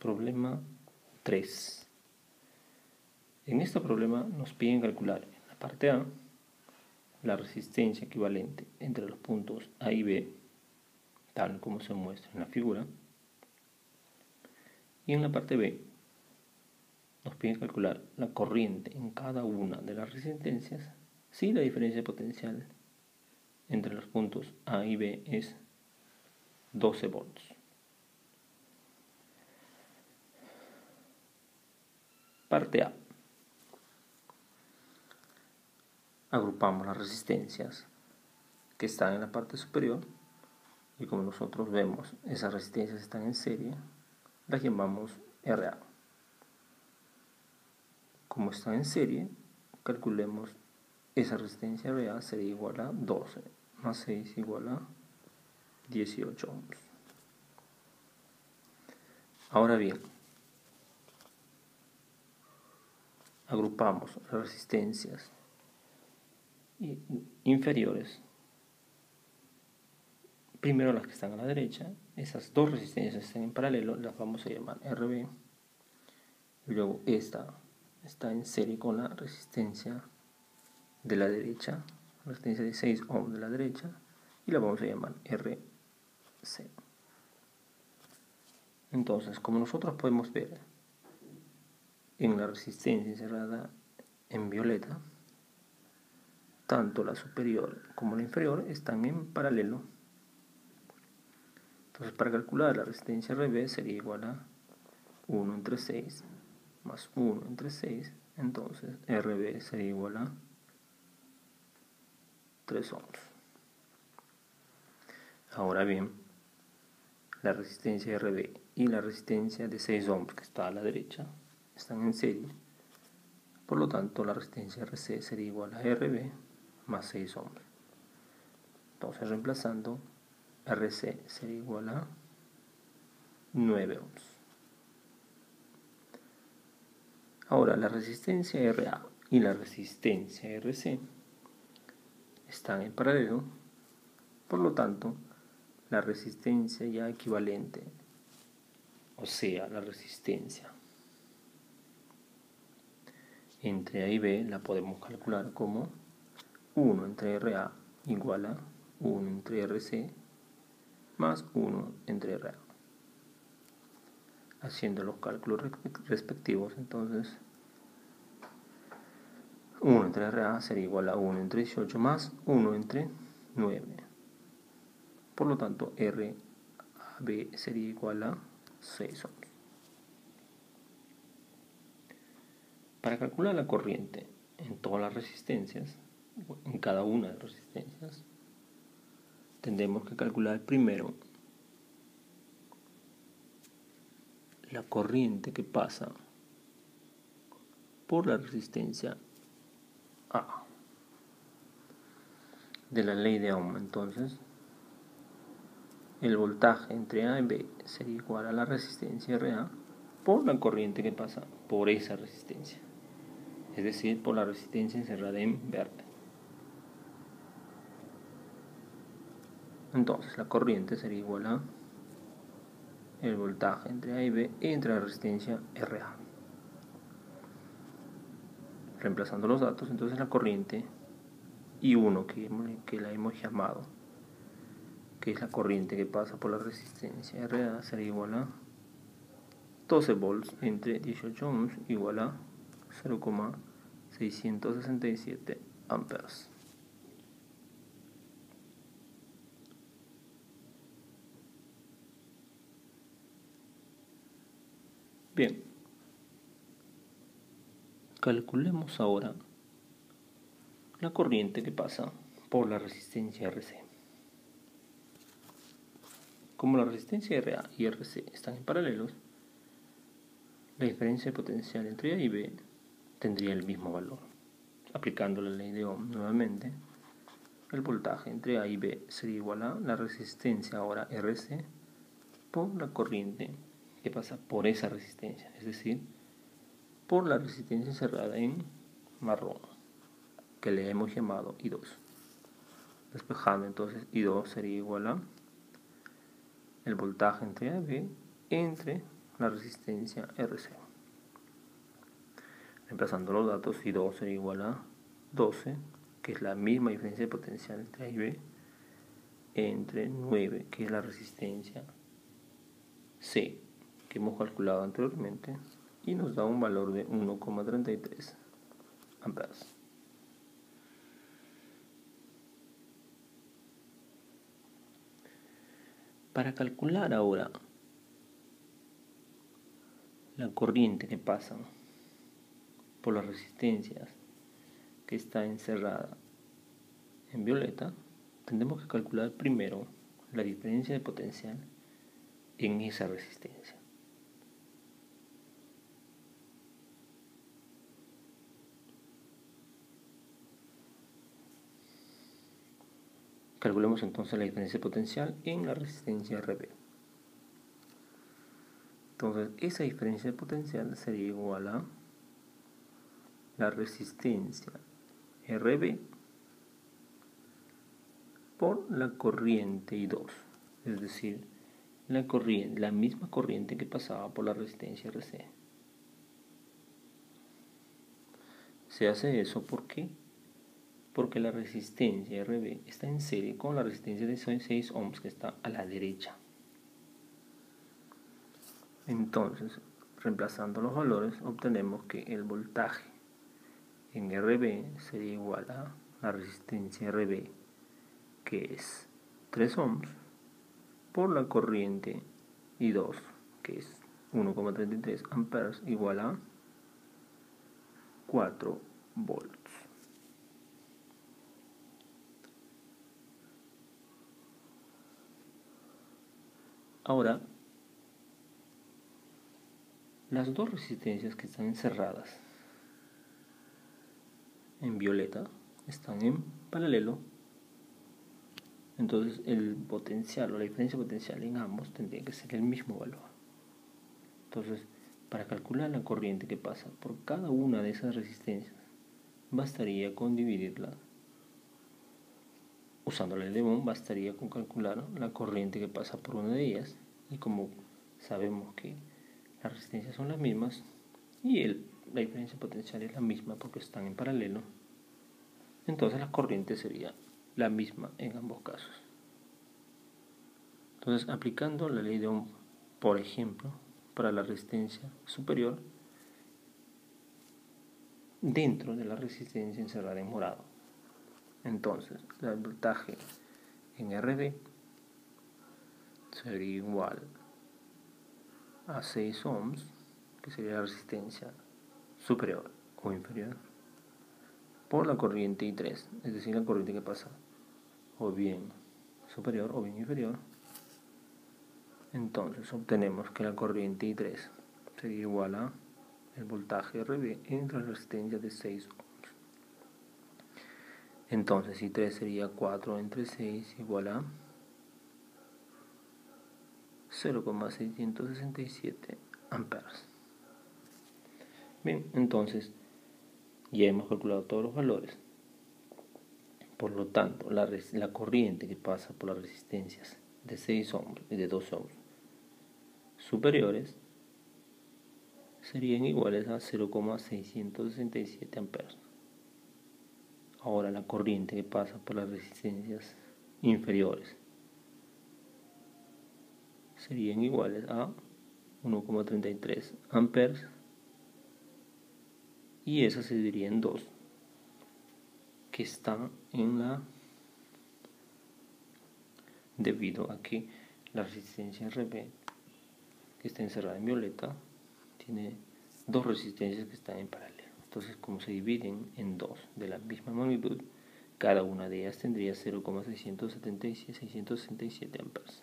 Problema 3. En este problema nos piden calcular en la parte A la resistencia equivalente entre los puntos A y B, tal como se muestra en la figura. Y en la parte B nos piden calcular la corriente en cada una de las resistencias si la diferencia potencial entre los puntos A y B es 12 volts. Parte A. Agrupamos las resistencias que están en la parte superior y como nosotros vemos esas resistencias están en serie, las llamamos RA. Como están en serie, calculemos esa resistencia RA sería igual a 12 más 6 igual a 18 ohms. Ahora bien, agrupamos las resistencias inferiores. Primero las que están a la derecha, esas dos resistencias que están en paralelo las vamos a llamar RB. Y luego esta está en serie con la resistencia de la derecha, resistencia de 6 ohms de la derecha, y la vamos a llamar RC. Entonces, como nosotros podemos ver en la resistencia encerrada en violeta, tanto la superior como la inferior están en paralelo. Entonces, para calcular la resistencia RB sería igual a 1 entre 6 más 1 entre 6. Entonces, RB sería igual a 3 ohms. Ahora bien, la resistencia RB y la resistencia de 6 ohms que está a la derecha están en serie. Por lo tanto, la resistencia RC sería igual a RB más 6 ohms. Entonces, reemplazando, RC sería igual a 9 ohms. Ahora, la resistencia RA y la resistencia RC están en paralelo. Por lo tanto, la resistencia ya equivalente, o sea, la resistencia entre A y B, la podemos calcular como 1 entre RA igual a 1 entre RC más 1 entre RA. Haciendo los cálculos respectivos, entonces 1 entre RA sería igual a 1 entre 18 más 1 entre 9. Por lo tanto, RAB sería igual a 6 ohms. Para calcular la corriente en todas las resistencias, en cada una de las resistencias, tendremos que calcular primero la corriente que pasa por la resistencia A de la ley de Ohm. Entonces, el voltaje entre A y B sería igual a la resistencia RA por la corriente que pasa por esa resistencia, es decir, por la resistencia encerrada en verde. Entonces, la corriente sería igual a el voltaje entre A y B entre la resistencia RA. Reemplazando los datos, entonces la corriente I1 que la hemos llamado, que es la corriente que pasa por la resistencia RA, sería igual a 12 volts entre 18 ohms igual a 0,667 amperes. Bien, calculemos ahora la corriente que pasa por la resistencia RC. Como la resistencia RA y RC están en paralelos, la diferencia de potencial entre A y B tendría el mismo valor. Aplicando la ley de Ohm nuevamente, el voltaje entre A y B sería igual a la resistencia ahora RC por la corriente que pasa por esa resistencia, es decir, por la resistencia encerrada en marrón, que le hemos llamado I2. Despejando entonces, I2 sería igual a el voltaje entre A y B entre la resistencia RC. Reemplazando los datos, I2 sería igual a 12, que es la misma diferencia de potencial entre A y B, entre 9, que es la resistencia C, que hemos calculado anteriormente, y nos da un valor de 1,33 amperes. Para calcular ahora la corriente que pasa por las resistencias que está encerrada en violeta, tendremos que calcular primero la diferencia de potencial en esa resistencia. Calculemos entonces la diferencia de potencial en la resistencia RB. Entonces, esa diferencia de potencial sería igual a la resistencia RB por la corriente I2, es decir, la misma corriente que pasaba por la resistencia RC. Se hace eso porque la resistencia RB está en serie con la resistencia de 6 ohms que está a la derecha. Entonces, reemplazando los valores, obtenemos que el voltaje en RB sería igual a la resistencia RB, que es 3 ohms, por la corriente I2, que es 1,33 amperes, igual a 4 volts. Ahora, las dos resistencias que están encerradas en violeta están en paralelo, entonces el potencial o la diferencia potencial en ambos tendría que ser el mismo valor. Entonces, para calcular la corriente que pasa por cada una de esas resistencias, bastaría con dividirla. Usando la ley de Ohm, bastaría con calcular la corriente que pasa por una de ellas, y como sabemos que las resistencias son las mismas y la diferencia potencial es la misma porque están en paralelo, entonces la corriente sería la misma en ambos casos. Entonces, aplicando la ley de Ohm, por ejemplo, para la resistencia superior, dentro de la resistencia encerrada en morado, entonces el voltaje en RB sería igual a 6 ohms, que sería la resistencia superior o inferior, por la corriente I3, es decir, la corriente que pasa o bien superior o bien inferior. Entonces obtenemos que la corriente I3 sería igual a el voltaje RB entre la resistencia de 6 ohms. Entonces I3 sería 4 entre 6 igual a 0,667 amperes. Bien, entonces ya hemos calculado todos los valores. Por lo tanto, la corriente que pasa por las resistencias de 6 ohms y de 2 ohms superiores serían iguales a 0,667 amperes. Ahora, la corriente que pasa por las resistencias inferiores serían iguales a 1,33 amperes, y esa se dividiría en 2, que está en la, debido a que la resistencia RB, que está encerrada en violeta, tiene dos resistencias que están en paralelo. Entonces, como se dividen en 2 de la misma magnitud, cada una de ellas tendría 0,667 amperes.